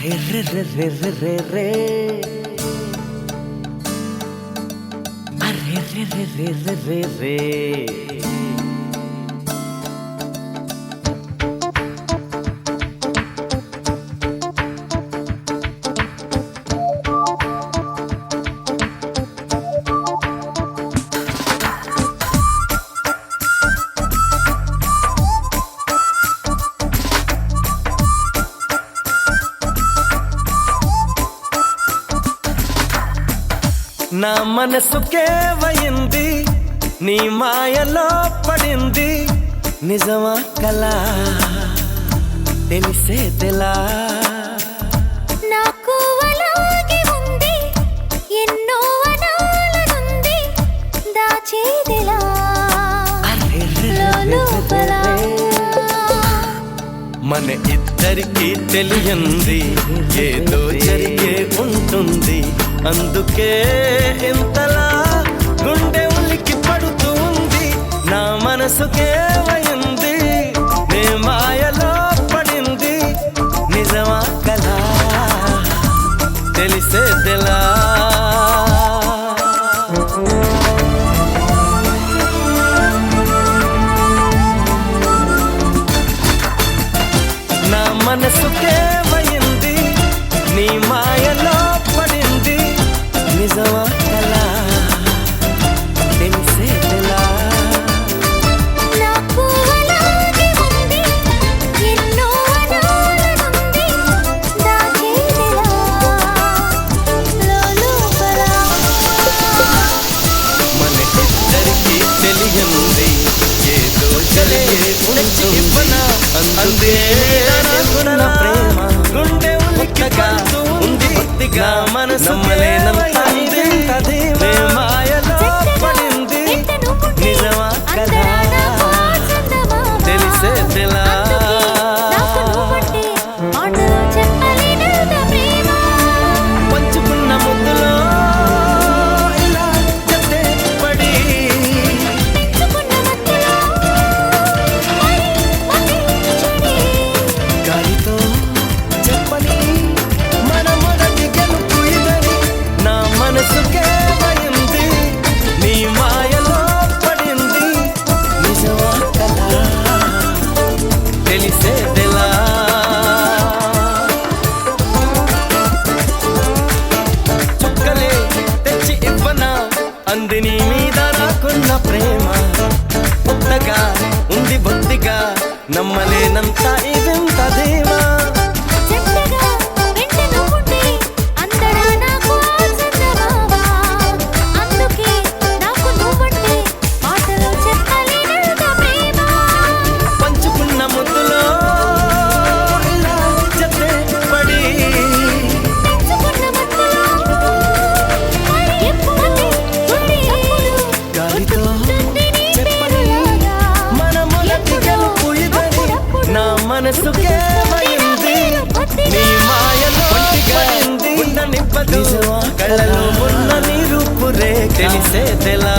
అరే రే రే రే రే రే రే అరే రే రే రే రే రే రే నా మనసుకే వయింది నీ మాయలో పడింది నిజమా కలా తెలిసేదెలా నాకు అలాగే ఉంది ఎన్నో అనాలనుంది దాచేదెలా లోపల మన ఇద్దరికి తెలియంది ఏదో జరిగే ఉంటుంది అందుకే ఇంతలా గుండె ఉలికి పడుతుంది నా మనసుకే వయింది నీ మాయలో పడింది నిజమా కలా తెలిసేదెలా నా మనసుకే వయింది నీ మాయలో పడింది నిజమా కలా తెలిసేదెలా నాకు అలాగే ఉంది ఎన్నో అనాలనుంది దాచేదెలా లోపల మన ఇద్దరికి తెలియంది ఏదో జరిగే ఉంటుంది అందుకే నా ప్రేమ గుండె ఉలికిగా ఉంది భక్తిగా మనసు నమ్మలేనంత మాయలో పడింది నిజమా కలా తెలిసేదెలా పంచుకున్న ముద్దులో ఇలా చెత్తే పడి గాలితో చెప్పని మన మొదటి గెలుపు ఇదని నా మనసుకే వయింది నీ మాయలో పడింది నిజమా కలా తెలిసేదెలా చుక్కలే తెచ్చి ఇవ్వనా అంది నీ మీద నాకున్న ప్రేమ కొత్తగా ఉంది బొత్తిగా నమ్మలేనంత ఇదంత దేవా పంచుకున్న ముద్దులో ఇలా చెత్తే పడి గాలితో చెప్పని మన మొదటి గెలుపు ఇదని నా మనసుకే వయింది నీ మాయలో పడింది ఉన్న నిప్పదు కళ్ళలో ఉన్న నీ రూపురే తెలిసేదెలా